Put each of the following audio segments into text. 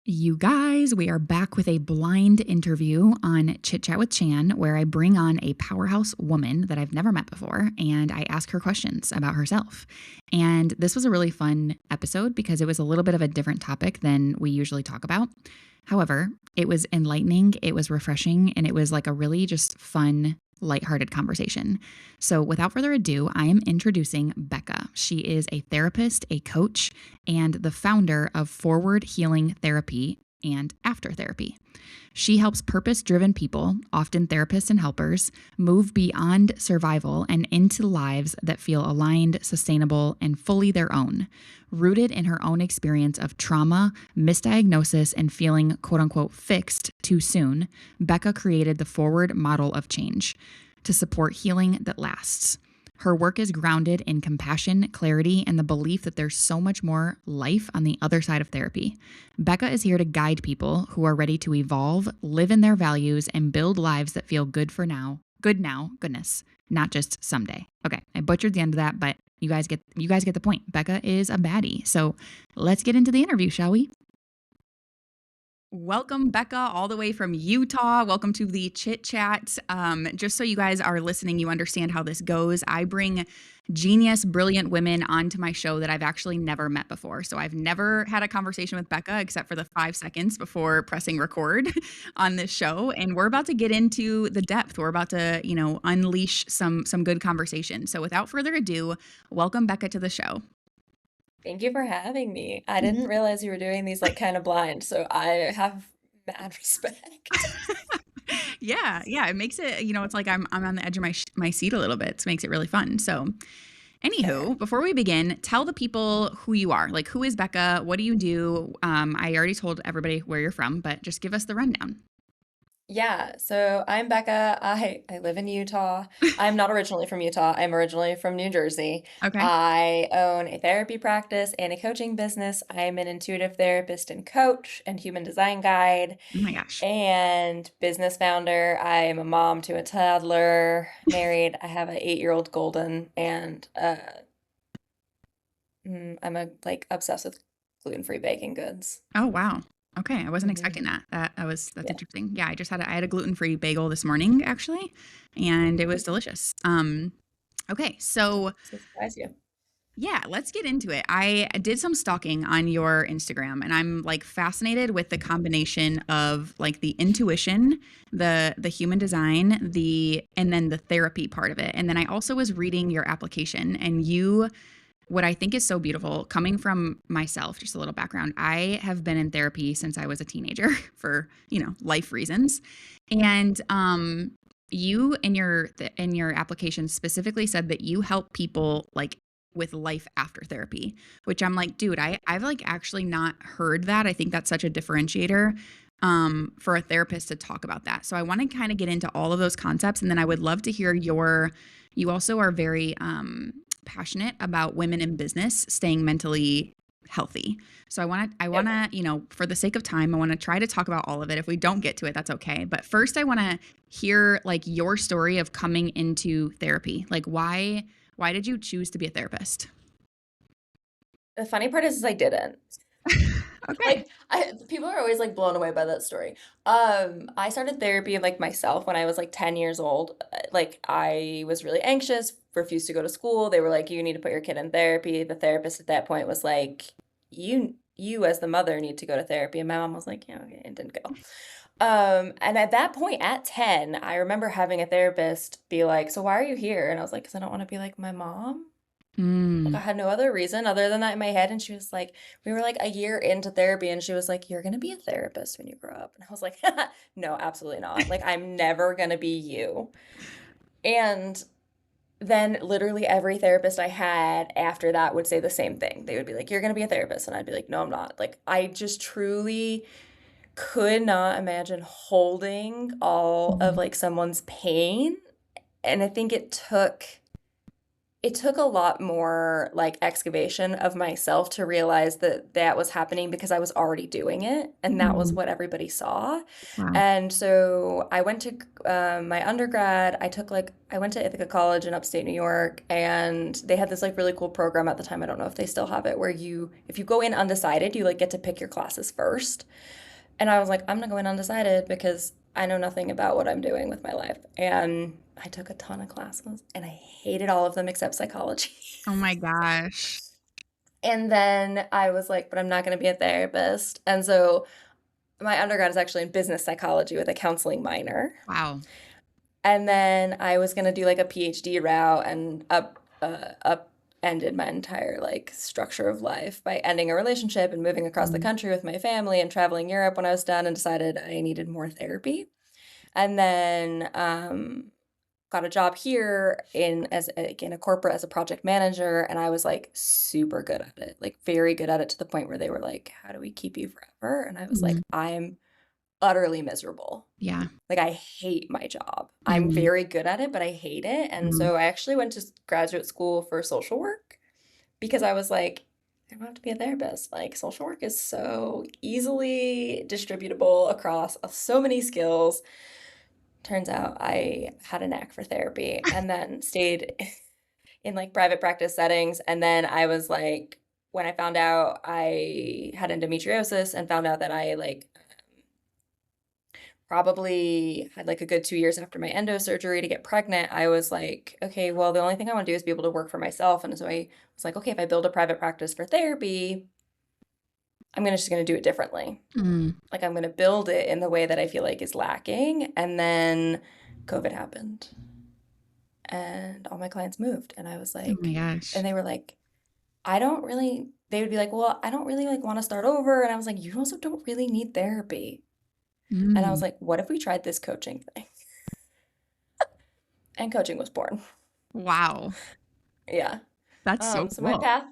You guys, we are back with a blind interview on Chit Chat with Chan, where I bring on a powerhouse woman that I've never met before and I ask her questions about herself. And this was a really fun episode because it was a little bit of a different topic than we usually talk about. However, it was enlightening, it was refreshing, and it was like a really just fun, lighthearted conversation. So, without further ado, I am introducing Becca. She is a therapist, a coach, and the founder of Forward Healing Therapy and After Therapy. She helps purpose driven people, often therapists and helpers, move beyond survival and into lives that feel aligned, sustainable, and fully their own. Rooted in her own experience of trauma, misdiagnosis, and feeling quote unquote fixed too soon, Becca created the Forward model of change to support healing that lasts. Her work is grounded in compassion, clarity, and the belief that there's so much more life on the other side of therapy. Becca is here to guide people who are ready to evolve, live in their values, and build lives that feel good now, goodness, not just someday. Okay, I butchered the end of that, but you guys get the point. Becca is a baddie. So let's get into the interview, shall we? Welcome, Becca, all the way from Utah. Welcome to the Chit Chat. Just so you guys are listening, you understand how this goes. I bring genius, brilliant women onto my show that I've actually never met before. So I've never had a conversation with Becca except for the 5 seconds before pressing record on this show. And we're about to get into the depth. We're about to, unleash some good conversation. So without further ado, welcome Becca to the show. Thank you for having me. I didn't realize you were doing these like kind of blind, so I have mad respect. Yeah, it makes it, it's like I'm on the edge of my seat a little bit. It makes it really fun. So, Fair. anywho, before we begin, tell the people who you are. Like, who is Becca? What do you do? I already told everybody where you're from, but just give us the rundown. Yeah, so I'm Becca. I live in Utah. I'm not originally from Utah. I'm originally from New Jersey. Okay. I own a therapy practice and a coaching business. I'm an intuitive therapist and coach and human design guide Oh my gosh. and business founder. I am a mom to a toddler, married. I have an 8-year-old golden, and I'm like obsessed with gluten-free baking goods. Oh wow. Okay, I wasn't expecting Hmm. that. That's Yeah, interesting. Yeah, I had a gluten-free bagel this morning actually, and it was delicious. Okay, so to surprise you. yeah, let's get into it. I did some stalking on your Instagram and I'm like fascinated with the combination of like the intuition, the human design, the and then the therapy part of it. And then I also was reading your application and you what I think is so beautiful coming from myself, just a little background. I have been in therapy since I was a teenager for, life reasons. And you in your application specifically said that you help people like with life after therapy, which I'm like, dude, I've like actually not heard that. I think that's such a differentiator for a therapist to talk about that. So I want to kind of get into all of those concepts, and then I would love to hear your. You also are very passionate about women in business staying mentally healthy. So Yep. for the sake of time, I want to try to talk about all of it. If we don't get to it, that's okay. But first I want to hear like your story of coming into therapy. Like why did you choose to be a therapist? The funny part is I didn't. Okay. People are always like blown away by that story. I started therapy like myself when I was like 10 years old. Like I was really anxious, refused to go to school. They were like, you need to put your kid in therapy. The therapist at that point was like, you as the mother need to go to therapy. And my mom was like, yeah, okay, and didn't go. And at that point, at 10, I remember having a therapist be like, so why are you here? And I was like, because I don't want to be like my mom. Like I Mm. had no other reason other than that in my head. And she was like, we were like a year into therapy, and she was like, you're gonna be a therapist when you grow up. And I was like, no, absolutely not. Like I'm never gonna be you. And then literally every therapist I had after that would say the same thing. They would be like, you're gonna be a therapist. And I'd be like, no, I'm not. Like I just truly could not imagine holding all of Mhm. like someone's pain. And I think it took it took a lot more like excavation of myself to realize that that was happening because I was already doing it and that was Mhm. what everybody saw. Wow. And so I went to my undergrad. I went to Ithaca College in upstate New York, and they had this like really cool program at the time. I don't know if they still have it, where if you go in undecided, you like get to pick your classes first. And I was like, I'm gonna go in undecided because I know nothing about what I'm doing with my life. And I took a ton of classes and I hated all of them except psychology. Oh my gosh. And then I was like, but I'm not gonna be a therapist. And so my undergrad is actually in business psychology with a counseling minor. Wow. And then I was gonna do like a PhD route and upended my entire like structure of life by ending a relationship and moving across the Mm. country with my family and traveling Europe when I was done and decided I needed more therapy. And then got a job here in a corporate as a project manager, and I was like super good at it, like very good at it to the point where they were like, "How do we keep you forever?" And I was like, Mhm. "I'm utterly miserable. Yeah. Like I hate my job. I'm Mhm. very good at it, but I hate it." And Mhm. so I actually went to graduate school for social work because I was like, I don't have to be a therapist. Like social work is so easily distributable across so many skills. Turns out I had a knack for therapy and then stayed in like private practice settings. And then I was like, when I found out I had endometriosis and found out that I like probably had like a good 2 years after my endo surgery to get pregnant, I was like, okay, well, the only thing I want to do is be able to work for myself. And so I was like, okay, if I build a private practice for therapy, just gonna do it differently. Mm. Like I'm gonna build it in the way that I feel like is lacking. And then COVID happened and all my clients moved. And I was Oh my like, gosh. and they were like, they would be like, well, I don't really like want to start over. And I was like, you also don't really need therapy. And I was Mm. like, what if we tried this coaching thing? And coaching was born. Wow. Yeah. That's so So my cool. path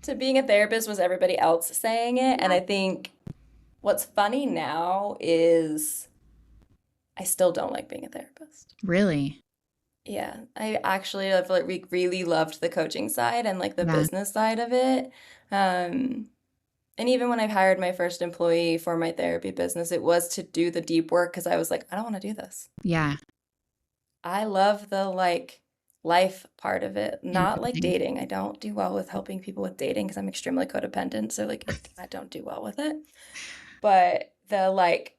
to being a therapist was everybody else saying it. And Yeah. I think what's funny now is I still don't like being a therapist. Really? Yeah, I've like really loved the coaching side and like the Yeah. business side of it. Um, and even when I hired my first employee for my therapy business, it was to do the deep work because I was like, I don't want to do this. Yeah. I love the like life part of it, And not like coaching. dating. I don't do well with helping people with dating because I'm extremely codependent. So like I don't do well with it. But the like,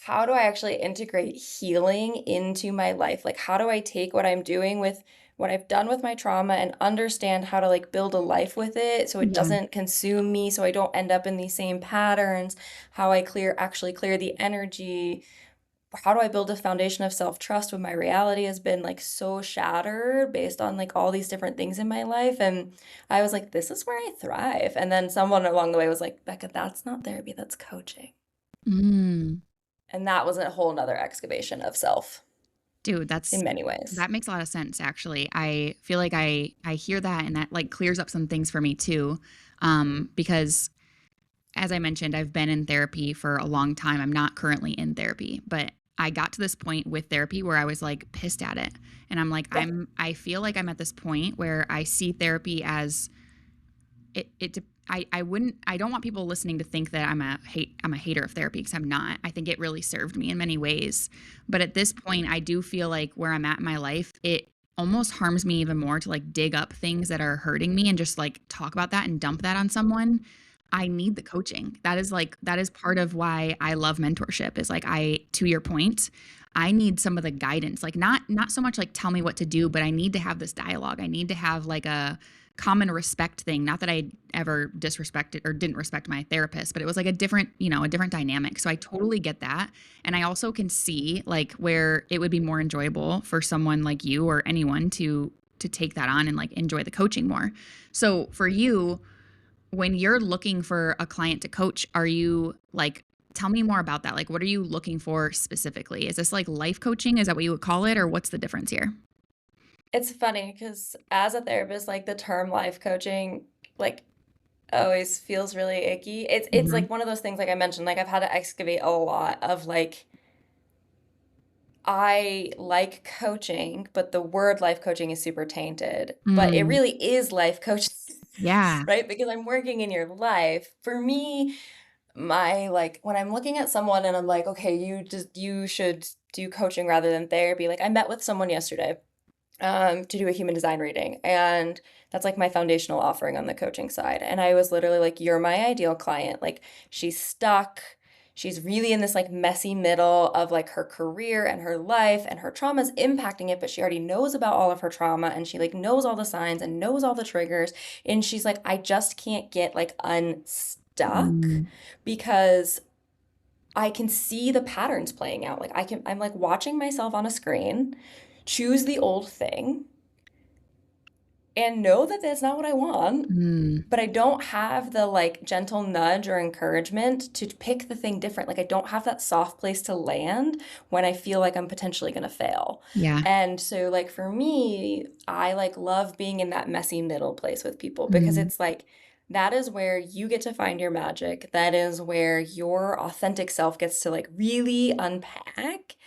how do I actually integrate healing into my life? Like, how do I take what I'm doing with what I've done with my trauma and understand how to like build a life with it so it Yeah. doesn't consume me, so I don't end up in these same patterns? How I actually clear the energy? How do I build a foundation of self-trust when my reality has been like so shattered based on like all these different things in my life? And I was like, this is where I thrive. And then someone along the way was like, Becca, that's not therapy, that's coaching. Mm. And that was a whole nother excavation of self Dude, in many ways. that makes a lot of sense actually. I feel like I hear that and that like clears up some things for me too. Because as I mentioned, I've been in therapy for a long time. I'm not currently in therapy, but I got to this point with therapy where I was like pissed at it. And I'm like, Yeah. I feel like I'm at this point where I see therapy as I don't want people listening to think that I'm a hater of therapy because I'm not. I think it really served me in many ways. But at this point, I do feel like where I'm at in my life, it almost harms me even more to like dig up things that are hurting me and just like talk about that and dump that on someone. I need the coaching. That is part of why I love mentorship is like to your point, I need some of the guidance. Like not so much like tell me what to do, but I need to have this dialogue. I need to have like a common respect thing. Not that I ever disrespected or didn't respect my therapist, but it was like a different dynamic. So I totally get that. And I also can see like where it would be more enjoyable for someone like you or anyone to take that on and like enjoy the coaching more. So for you, when you're looking for a client to coach, are you like tell me more about that. Like what are you looking for specifically? Is this like life coaching? Is that what you would call it or what's the difference here? It's funny because as a therapist, like the term life coaching, like always feels really icky. It's Mhm. like one of those things like I mentioned, like I've had to excavate a lot of like I like coaching, but the word life coaching is super tainted. But it Mm, really is life coaching, yeah. right? Because I'm working in your life. For me, my like when I'm looking at someone and I'm like, okay, you should do coaching rather than therapy. Like I met with someone yesterday to do a human design reading. And that's like my foundational offering on the coaching side. And I was literally like, you're my ideal client. Like she's stuck. She's really in this like messy middle of like her career and her life, and her trauma's impacting it, but she already knows about all of her trauma, and she like knows all the signs and knows all the triggers. And she's like, I just can't get like unstuck Mm, because I can see the patterns playing out. Like I'm like watching myself on a screen choose the old thing and know that that's not what I want, mm, but I don't have the like gentle nudge or encouragement to pick the thing different. Like I don't have that soft place to land when I feel like I'm potentially going to fail. yeah. And so like for me, I like love being in that messy middle place with people because Mm, it's like that is where you get to find your magic. That is where your authentic self gets to like really unpack,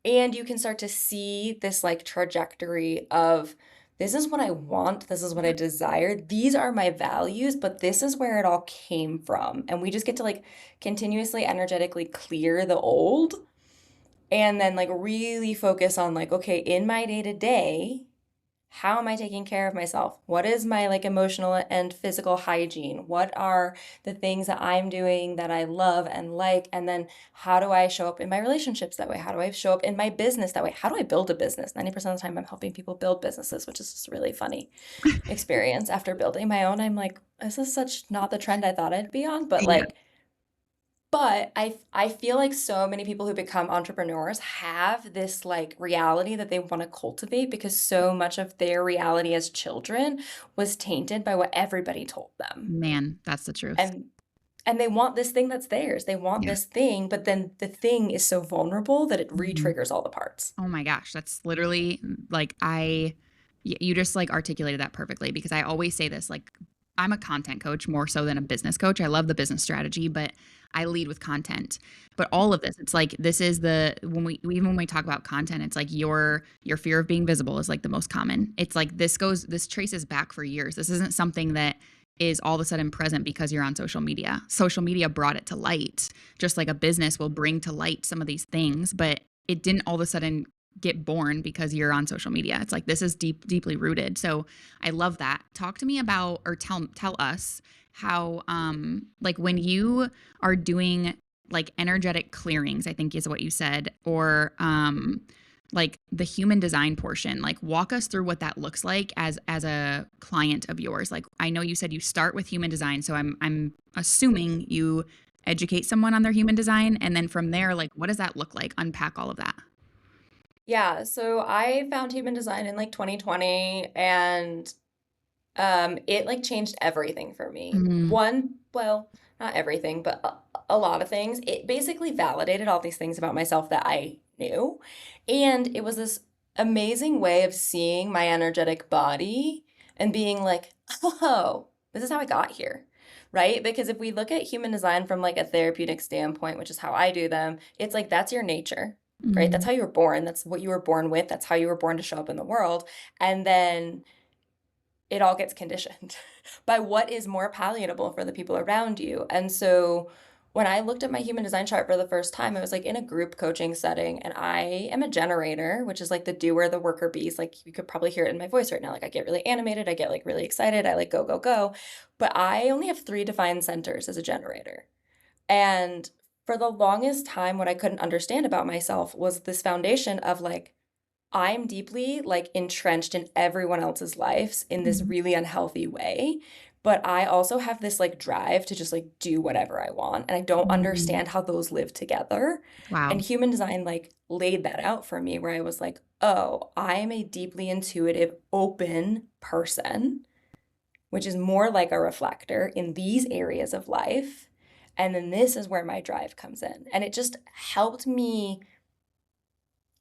and you can start to see this like trajectory of this is what I want, this is what I desire, these are my values, but this is where it all came from. And we just get to like continuously energetically clear the old and then like really focus on like, okay, in my day to day, how am I taking care of myself? What is my like emotional and physical hygiene? What are the things that I'm doing that I love and like? And then how do I show up in my relationships that way? How do I show up in my business that way? How do I build a business? 90% of the time I'm helping people build businesses, which is just a really funny experience. After building my own, I'm like, this is such not the trend I thought I'd be on, but yeah. like I feel like so many people who become entrepreneurs have this like reality that they want to cultivate because so much of their reality as children was tainted by what everybody told them. Man, that's the truth. And and they want this thing that's theirs. They want Yeah. this thing, but then the thing is so vulnerable that it Mhm. re-triggers all the parts. Oh my gosh, that's literally like you just like articulated that perfectly because I always say this like I'm a content coach more so than a business coach. I love the business strategy, but I lead with content. But all of this, it's like this is the when we even when we talk about content, it's like your fear of being visible is like the most common. It's like this traces back for years. This isn't something that is all of a sudden present because you're on social media. Social media brought it to light, just like a business will bring to light some of these things, but it didn't all of a sudden get born because you're on social media. It's like this is deeply rooted. So I love that. Talk to me about or tell us how like when you are doing like energetic clearings, I think is what you said, or like the human design portion, like walk us through what that looks like as a client of yours. Like I know you said you start with human design, so I'm assuming you educate someone on their human design, and then from there, like what does that look like? Unpack all of that. Yeah, so I found human design in like 2020, and it like changed everything for me. Mm, One, well, not everything, but a lot of things. It basically validated all these things about myself that I knew. And it was this amazing way of seeing my energetic body and being like, oh, this is how I got here. Right? Because if we look at human design from like a therapeutic standpoint, which is how I do them, it's like that's your nature, right? That's mm, how you were born. That's what you were born with. That's how you were born to show up in the world. And then it all gets conditioned by what is more palatable for the people around you. And so when I looked at my human design chart for the first time, I was like in a group coaching setting, and I am a generator, which is like the doer, the worker bees. Like you could probably hear it in my voice right now. Like I get really animated, I get like really excited, I like go, go, go. But I only have three defined centers as a generator. And for the longest time, what I couldn't understand about myself was this foundation of like, I'm deeply like entrenched in everyone else's lives in this mm, really unhealthy way. But I also have this like drive to just like do whatever I want. And I don't mm. understand how those live together. And Wow. human design like laid that out for me where I was like, oh, I am a deeply intuitive, open person, which is more like a reflector in these areas of life. And then this is where my drive comes in. And it just helped me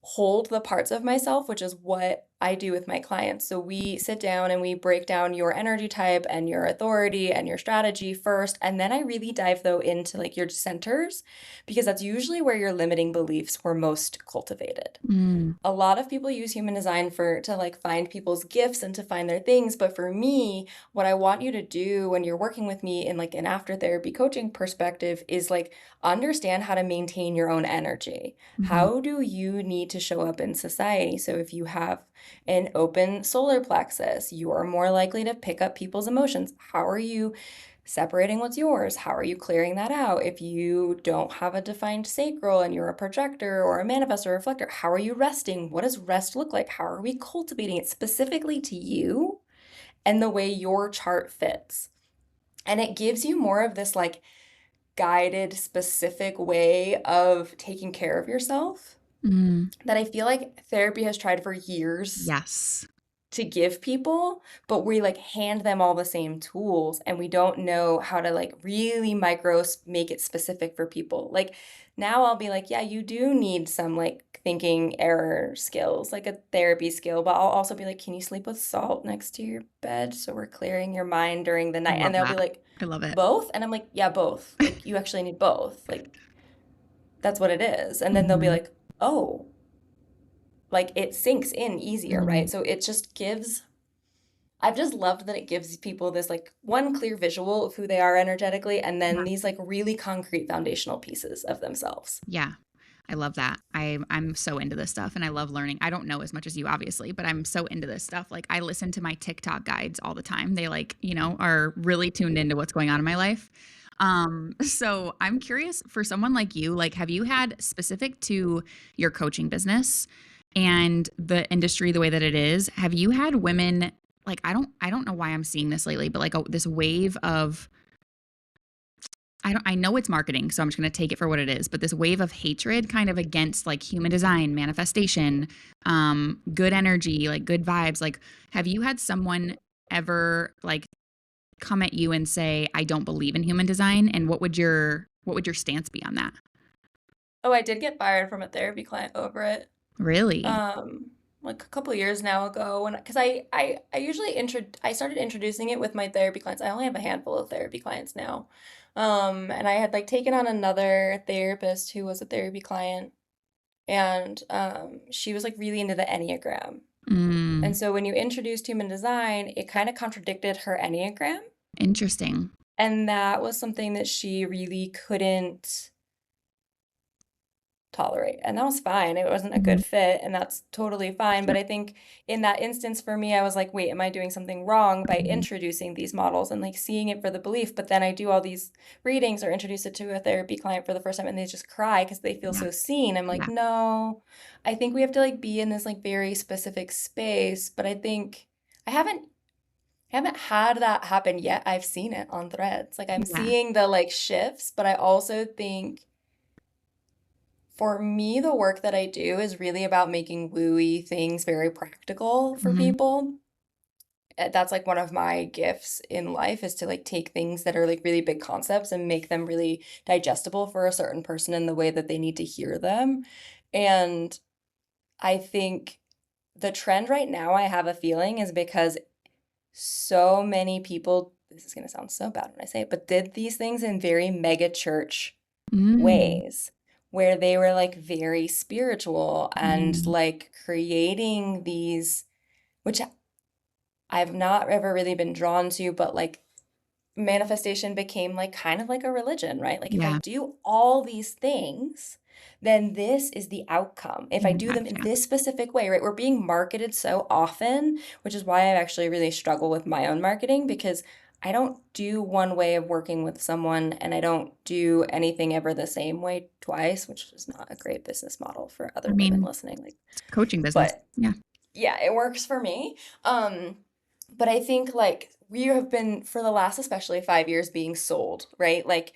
hold the parts of myself, which is what I do with my clients. So we sit down and we break down your energy type and your authority and your strategy first. And then I really dive though into like your centers, because that's usually where your limiting beliefs were most cultivated. Mm, A lot of people use human design to like find people's gifts and to find their things, but for me, what I want you to do when you're working with me in like an after therapy coaching perspective is like understand how to maintain your own energy. mhm. How do you need to show up in society? So if you have an open solar plexus, you are more likely to pick up people's emotions. How are you separating what's yours? How are you clearing that out? If you don't have a defined sacral and you're a projector or a manifestor or reflector, how are you resting? What does rest look like? How are we cultivating it specifically to you and the way your chart fits? And it gives you more of this like guided, specific way of taking care of yourself Mm, that I feel like therapy has tried for years yes. to give people, but we like hand them all the same tools and we don't know how to like really make it specific for people. Like now I'll be like, yeah, you do need some like thinking error skills, like a therapy skill, but I'll also be like, can you sleep with salt next to your bed so we're clearing your mind during the I night? love And they'll be that. like, I love it. both? And I'm like, yeah, both. Like you actually need both. Like that's what it is. And then they'll be Mhm, like, oh, like it sinks in easier, mhm. right? So it just gives I've just loved that it gives people this like one clear visual of who they are energetically and then Yeah. these like really concrete foundational pieces of themselves. Yeah. I love that. I'm so into this stuff and I love learning. I don't know as much as you obviously, but I'm so into this stuff. Like I listen to my TikTok guides all the time. They like, are really tuned into what's going on in my life. So I'm curious for someone like you, like have you had specific to your coaching business and the industry the way that it is, have you had women like I don't know why I'm seeing this lately, but like this wave of I know it's marketing, so I'm just going to take it for what it is. But this wave of hatred, kind of against like human design, manifestation, good energy, like good vibes. Like, have you had someone ever like come at you and say, "I don't believe in human design"? And what would your stance be on that? Oh, I did get fired from a therapy client over it. Really? Um, like a couple years now ago when because I usually I started introducing it with my therapy clients. I only have a handful of therapy clients now. And I had like taken on another therapist who was a therapy client and she was like really into the Enneagram. And Mm, so when you introduced human design, it kind of contradicted her Enneagram. interesting. And that was something that she really couldn't tolerate. And that was fine. It wasn't a Mhm. good fit, and that's totally fine. But Sure. I think in that instance for me, I was like, wait, am I doing something wrong by Mhm. introducing these models and like seeing it for the belief? But then I do all these readings or introduce it to a therapy client for the first time and they just cry because they feel Yeah. so seen. I'm like, Yeah. no, I think we have to like be in this like very specific space. But I think I haven't had that happen yet. I've seen it on threads. Like I'm Yeah. seeing the like shifts, but I also think for me, the work that I do is really about making wooey things very practical for Hmm. people. That's like one of my gifts in life is to like take things that are like really big concepts and make them really digestible for a certain person in the way that they need to hear them. And I think the trend right now, I have a feeling, is because so many people, this is going to sound so bad when I say it, but did these things in very mega church Mm, ways where they were like very spiritual and mm, like creating these, which I've not ever really been drawn to, but like manifestation became like kind of like a religion, right? Like if I yeah. do all these things, then this is the outcome. If I do them Impact. in Yeah. this specific way, right? We're being marketed so often, which is why I actually really struggle with my own marketing because I don't do one way of working with someone and I don't do anything ever the same way twice, which is not a great business model for I other women mean, listening. Like, it's coaching business. but Yeah. yeah, it works for me. But I think like we have been for the last especially 5 years being sold, right? Like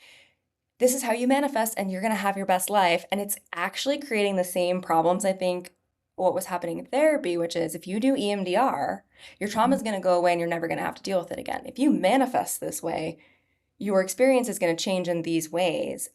this is how you manifest and you're gonna have your best life. And it's actually creating the same problems, I think, what was happening in therapy, which is if you do EMDR, your trauma Mhm. is gonna go away and you're never gonna have to deal with it again. If you manifest this way, your experience is gonna change in these ways.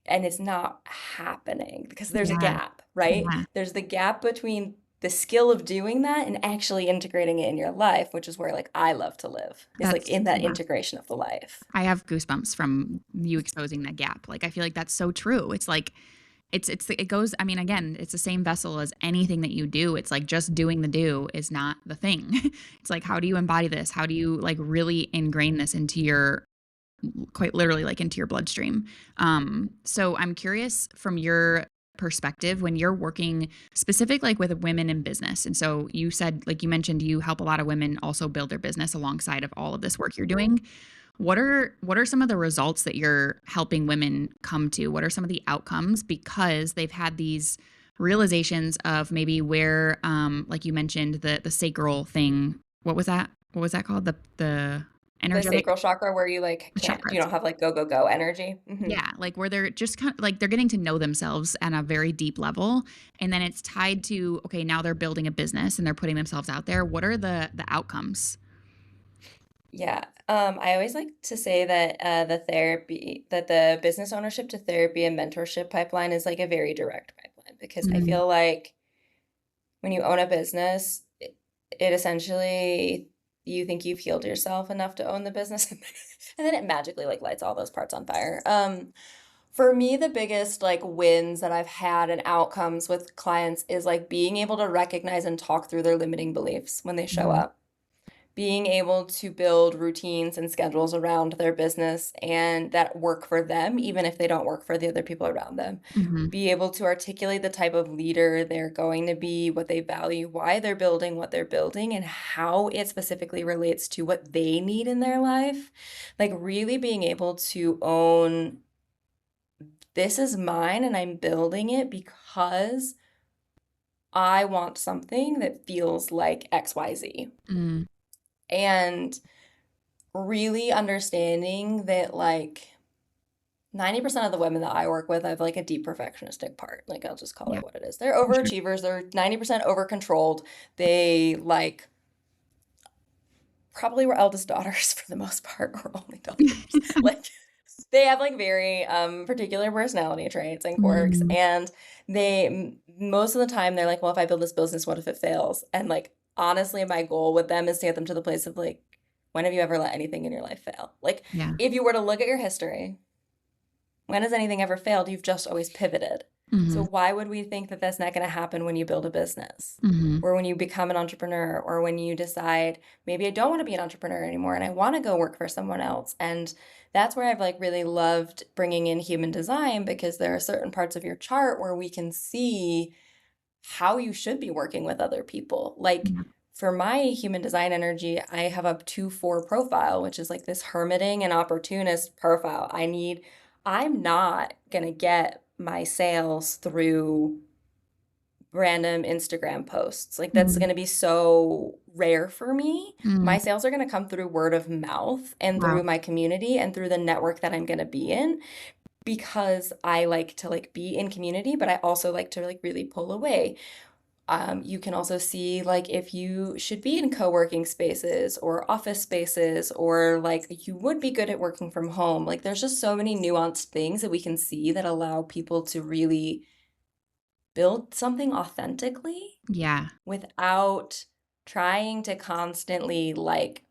And it's not happening because there's a Yeah. gap. right? Yeah. There's the gap between the skill of doing that and actually integrating it in your life, which is where like I love to live, is like That's in that yeah. integration of the life. I have goosebumps from you exposing that gap. Like I feel like that's so true. It's like it goes, I mean, again, it's the same vessel as anything that you do. It's like just doing the do is not the thing. It's like how do you embody this? How do you like really ingrain this into your quite literally like into your bloodstream? So I'm curious from your perspective when you're working specific like with women in business. And so you said like you mentioned you help a lot of women also build their business alongside of all of this work you're doing. What are some of the results that you're helping women come to? What are some of the outcomes because they've had these realizations of maybe where like you mentioned the sacral thing. What was that? What was that called? The The energetic sacral chakra where you like can't, you chakras. don't have like go, go, go energy. Yeah, like where they're just kind of like they're getting to know themselves at a very deep level, and then it's tied to okay, now they're building a business and they're putting themselves out there. What are the outcomes? Yeah. I always like to say that the business ownership to therapy and mentorship pipeline is like a very direct pipeline because I Mm, feel like when you own a business, it essentially you think you've healed yourself enough to own the business and then it magically like lights all those parts on fire. For me, the biggest like wins that I've had and outcomes with clients is like being able to recognize and talk through their limiting beliefs when they show mm, up, being able to build routines and schedules around their business and that work for them, even if they don't work for the other people around them. mhm, Be able to articulate the type of leader they're going to be, what they value, why they're building what they're building, and how it specifically relates to what they need in their life. Like, really being able to own this is mine and I'm building it because I want something that feels like XYZ. mm, And really understanding that like 90% of the women that I work with have like a deep perfectionistic part. Like I'll just call yeah, it what it is. They're for sure. overachievers. They're 90% over controlled. They like probably were eldest daughters for the most part or only daughters. Like they have like very particular personality traits and quirks Mm, and most of the time they're like, well, if I build this business, what if it fails? And like honestly, my goal with them is to get them to the place of like, when have you ever let anything in your life fail? Like yeah. if you were to look at your history, when has anything ever failed? You've just always pivoted. So Mhm, why would we think that that's not going to happen when you build a business mhm, or when you become an entrepreneur or when you decide maybe I don't want to be an entrepreneur anymore and I want to go work for someone else? And that's where I've like really loved bringing in human design because there are certain parts of your chart where we can see how you should be working with other people. Like yeah, for my human design energy, I have a 2-4 profile, which is like this hermiting and opportunist profile. I'm not gonna get my sales through random Instagram posts. Like that's mm, gonna be so rare for me. mm, My sales are gonna come through word of mouth and through wow, my community and through the network that I'm gonna be in because I like to like be in community, but I also like to like really pull away. You can also see like if you should be in co-working spaces or office spaces or like you would be good at working from home. Like there's just so many nuanced things that we can see that allow people to really build something authentically yeah, without trying to constantly like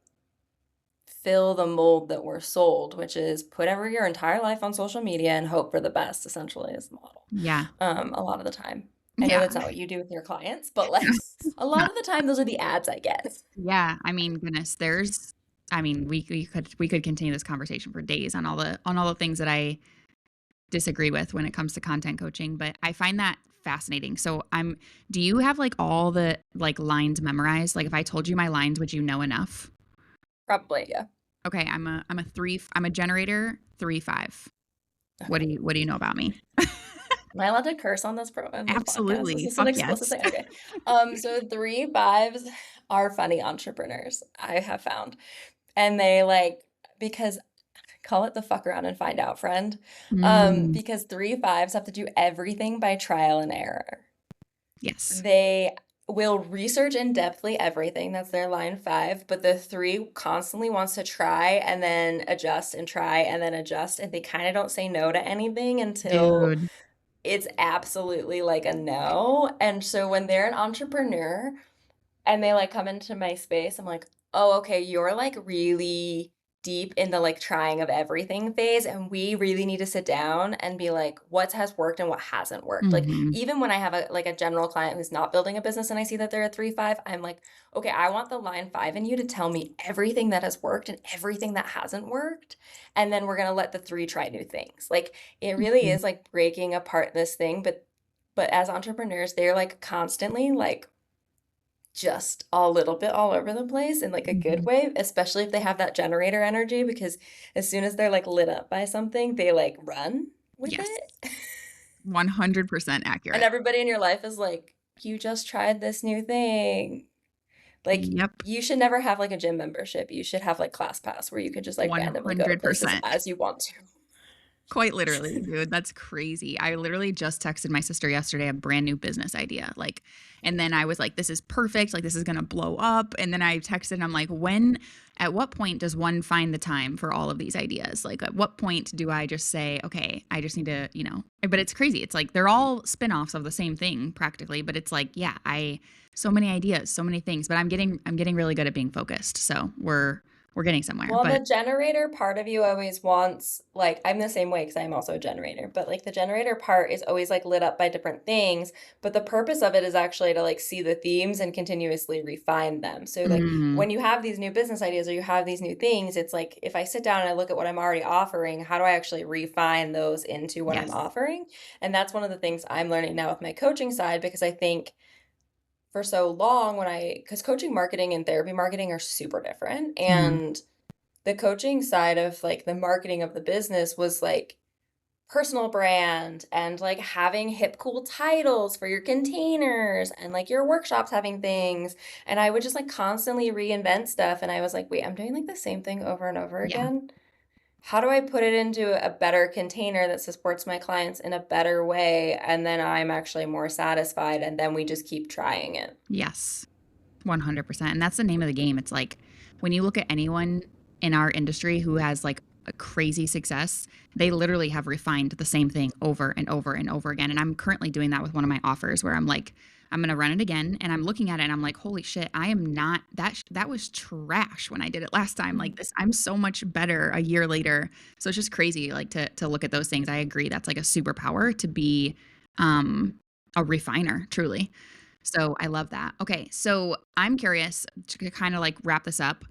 fill the mold that we're sold, which is put every your entire life on social media and hope for the best, essentially, is the model. yeah, A lot of the time. I know yeah. that's not what you do with your clients, but like a No, lot of the time, those are the ads I get. yeah, I mean, goodness, I mean, we could continue this conversation for days on all the things that I disagree with when it comes to content coaching, but I find that fascinating. So do you have like all the like lines memorized? Like if I told you my lines, would you know enough? Probably, yeah. Okay, I'm a generator 3-5. What do you know about me? Am I allowed to curse on on this podcast? Is Absolutely. this an Fuck explicit yes. thing? Okay. So 3-5s are funny entrepreneurs, I have found. And they like because call it the fuck around and find out friend. Mm, Because 3-5s have to do everything by trial and error. yes. They will research in depthly everything. That's their line 5. But the 3 constantly wants to try and then adjust and try and then adjust. And they kind of don't say no to anything until Dude. it's absolutely like a no. And so when they're an entrepreneur and they like come into my space, I'm like, oh, okay, you're like really deep in the like trying of everything phase. And we really need to sit down and be like, what has worked and what hasn't worked. Like, Hmm. even when I have a general client who's not building a business and I see that they're a 3-5, I'm like, okay, I want the line 5 in you to tell me everything that has worked and everything that hasn't worked. And then we're gonna let the 3 try new things. Like, it really Hmm. is like breaking apart this thing, but as entrepreneurs, they're like constantly like just a little bit all over the place in like a good Hmm. way, especially if they have that generator energy, because as soon as they're like lit up by something, they like run with Yes. it. 100% And accurate. everybody in your life is like, you just tried this new thing. Like, Yep. you should never have like a gym membership. You should have like class pass where you could just like randomly go to places 100%. as you want to. Quite literally, dude. That's crazy. I literally just texted my sister yesterday a brand new business idea. Like, and then I was like, this is perfect. Like, this is going to blow up. And then I texted and I'm like, at what point does one find the time for all of these ideas? Like, at what point do I just say, okay, I just need to, but it's crazy. It's like they're all spin-offs of the same thing practically, but it's like, yeah, so many ideas, so many things, but I'm getting really good at being focused. So we're getting somewhere, Well, but the generator part of you always wants, like, I'm the same way because I'm also a generator, but like the generator part is always like lit up by different things. But the purpose of it is actually to like see the themes and continuously refine them. So, like, mm, when you have these new business ideas or you have these new things, it's like if I sit down and I look at what I'm already offering, how do I actually refine those into what I'm yes. offering? And that's one of the things I'm learning now with my coaching side because I think for so long because coaching marketing and therapy marketing are super different. Mhm. And the coaching side of like the marketing of the business was like personal brand and like having hip cool titles for your containers and like your workshops having things, and I would just like constantly reinvent stuff, and I was like, wait, I'm doing like the same thing over and over Yeah. again. How do I put it into a better container that supports my clients in a better way, and then I'm actually more satisfied, and then we just keep trying it. Yes. 100%. And that's the name of the game. It's like when you look at anyone in our industry who has like a crazy success, they literally have refined the same thing over and over and over again. And I'm currently doing that with one of my offers where I'm like, I'm going to run it again. And I'm looking at it and I'm like, holy shit, I am not that was trash when I did it last time. Like this, I'm so much better a year later. So it's just crazy like to look at those things. I agree. That's like a superpower to be, um, a refiner truly. So I love that. Okay, so I'm curious to kind of like wrap this up.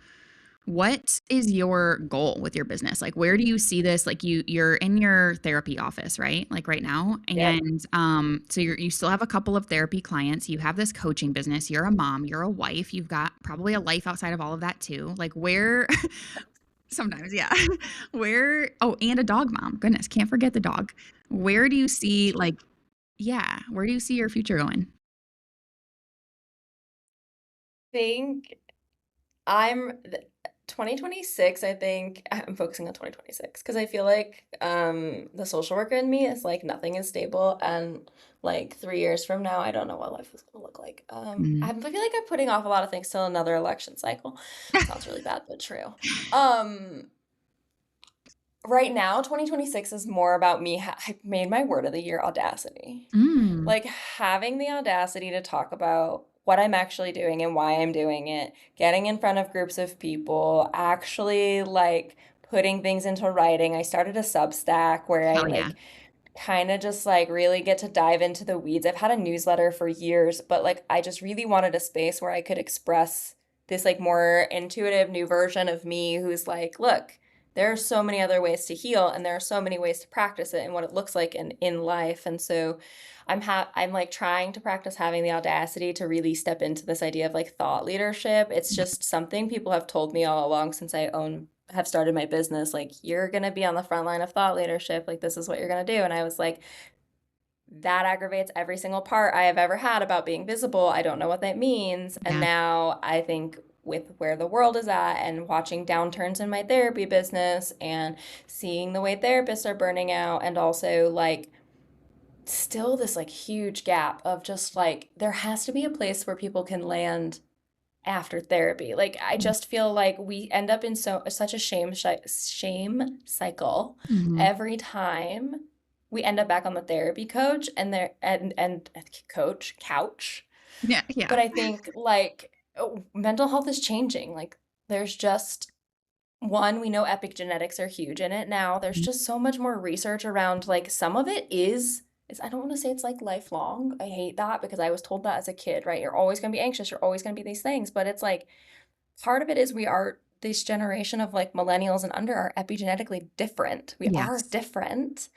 What is your goal with your business? Like where do you see this? Like you're in your therapy office, right? Like right now. Yep. And so you still have a couple of therapy clients, you have this coaching business, you're a mom, you're a wife, you've got probably a life outside of all of that too. Like where sometimes, yeah. Where and a dog mom. Goodness, can't forget the dog. Where do you see like yeah, where do you see your future going? Think I'm 2026, I think I'm focusing on 2026 because I feel like the social worker in me is like nothing is stable, and like 3 years from now I don't know what life is gonna look like. I feel like I'm putting off a lot of things till another election cycle. Sounds really bad but true. Um right now 2026 is more about me. I made my word of the year audacity. Mm. Like having the audacity to talk about what I'm actually doing and why I'm doing it, getting in front of groups of people, actually like putting things into writing. I started a Substack where I Hell yeah. like kind of just like really get to dive into the weeds. I've had a newsletter for years, but like I just really wanted a space where I could express this like more intuitive new version of me who's like, look, there are so many other ways to heal and there are so many ways to practice it and what it looks like in life. And so I'm like trying to practice having the audacity to really step into this idea of like thought leadership. It's Yep. just something people have told me all along since I own have started my business, like you're going to be on the front line of thought leadership, like this is what you're going to do. And I was like, that aggravates every single part I have ever had about being visible. I don't know what that means. And Yeah. now I think with where the world is at and watching downturns in my therapy business and seeing the way therapists are burning out, and also like still this like huge gap of just like there has to be a place where people can land after therapy. Like I just feel like we end up in such a shame cycle Mhm. every time. we end up back on the therapy coach and coach couch. Yeah, yeah. But I think like mental health is changing. Like there's just one, we know epigenetics are huge in it now. There's just so much more research around like some of it is I don't want to say it's like lifelong. I hate that because I was told that as a kid, right? You're always going to be anxious, you're always going to be these things, but it's like part of it is we are this generation of like millennials and under are epigenetically different. We are Yes. different.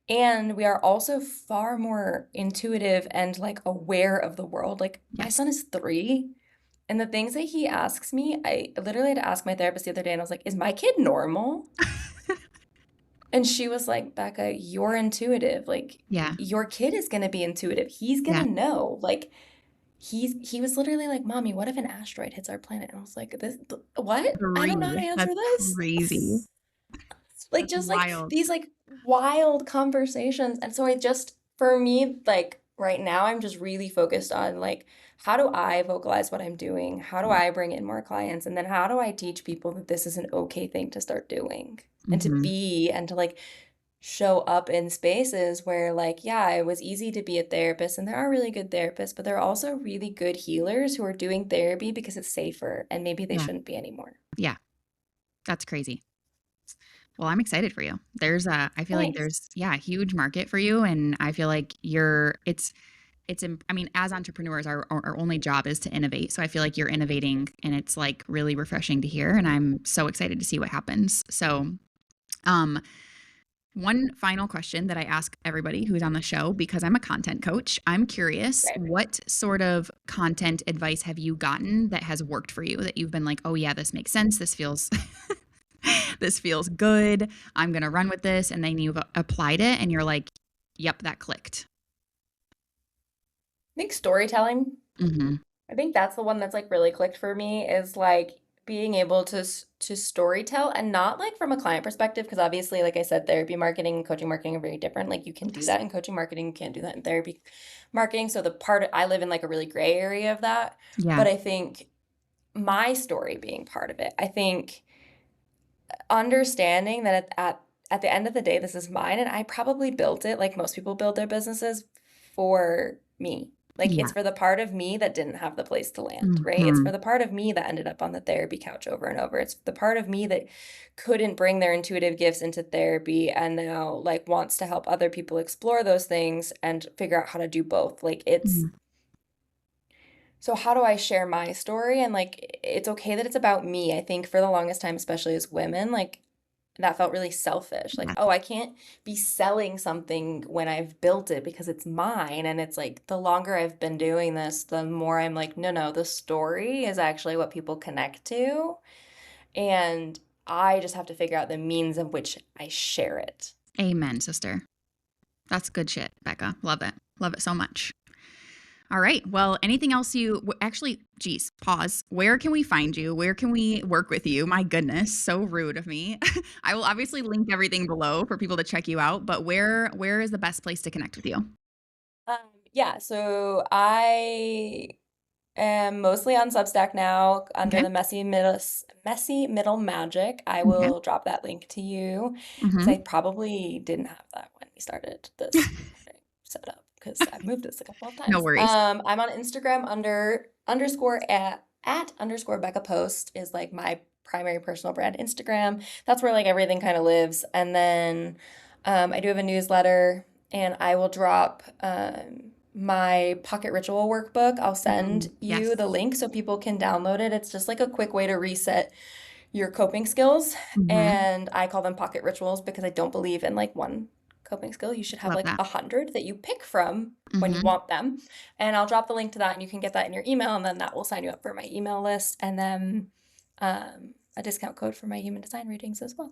And we are also far more intuitive and like aware of the world. Like my Yes. son is 3, and the things that he asks me, I literally had to ask my therapist the other day, and I was like, is my kid normal? And she was like, Becca, you're intuitive. Like, Yeah. your kid is going to be intuitive. He's going Yeah. to know. Like, he was literally like, Mommy, what if an asteroid hits our planet? And I was like, what? I don't know how to 3. answer That's this. crazy. Like, That's just like wild. these like wild conversations. And so for me, like right now, I'm just really focused on like, how do I vocalize what I'm doing? How do I bring in more clients? And then how do I teach people that this is an okay thing to start doing and to Hmm. be and to like show up in spaces where like, yeah, it was easy to be a therapist and there are really good therapists, but there are also really good healers who are doing therapy because it's safer and maybe they Yeah. shouldn't be anymore. Yeah. That's crazy. Well, I'm excited for you. I feel like Thanks. there's, yeah, a huge market for you. And I feel like I mean, as entrepreneurs, our only job is to innovate. So I feel like you're innovating and it's like really refreshing to hear. And I'm so excited to see what happens. So, um, one final question that I ask everybody who's on the show, because I'm a content coach, I'm curious, Right. what sort of content advice have you gotten that has worked for you that you've been like, oh yeah, this makes sense. This feels, this feels good. I'm going to run with this. And then you've applied it and you're like, yep, that clicked. I think storytelling, Hmm. I think that's the one that's like really clicked for me is like being able to storytell and not like from a client perspective because obviously like I said therapy marketing and coaching marketing are very different. Like you can do Yes. that in coaching marketing, you can't do that in therapy marketing. So the part I live in like a really gray area of that, Yeah. but I think my story being part of it. I think understanding that at the end of the day, this is mine, and I probably built it like most people build their businesses for me. Like Yeah. it's for the part of me that didn't have the place to land, right? It's for Hmm. the part of me that ended up on the therapy couch over and over. It's the part of me that couldn't bring their intuitive gifts into therapy and now like wants to help other people explore those things and figure out how to do both. Like it's Hmm. so how do I share my story? And like it's okay that it's about me. I think for the longest time, especially as women, like that felt really selfish. Like, Yeah. oh, I can't be selling something when I've built it because it's mine. And it's like the longer I've been doing this, the more I'm like, no, no, the story is actually what people connect to. And I just have to figure out the means of which I share it. Amen, sister. That's good shit, Becca. Love it. Love it so much. All right. Well, anything else actually, geez, pause. Where can we find you? Where can we work with you? My goodness, so rude of me. I will obviously link everything below for people to check you out, but where is the best place to connect with you? Um, yeah, so I am mostly on Substack now under Okay. the Messy Middle Magic. I Okay. will drop that link to you because I Hmm. probably didn't have that when we started this recording setup because I've moved this a couple of No times. worries. I'm on Instagram under underscore at underscore Becca Post is like my primary personal brand Instagram. That's where like everything kind of lives. And then I do have a newsletter and I will drop my pocket ritual workbook. I'll send you Yes. the link so people can download it. It's just like a quick way to reset your coping skills. Hmm. And I call them pocket rituals because I don't believe in like one coping skill. You should have Love like that. 100 that you pick from when you Hmm. want them. And I'll drop the link to that and you can get that in your email and then that will sign you up for my email list and then a discount code for my human design readings as well.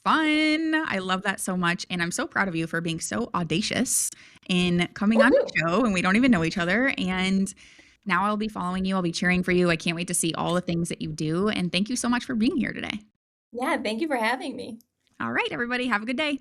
Fun. I love that so much. And I'm so proud of you for being so audacious in coming on Woohoo! the show. And we don't even know each other. And now I'll be following you. I'll be cheering for you. I can't wait to see all the things that you do. And thank you so much for being here today. Yeah, thank you for having me. All right, everybody, have a good day.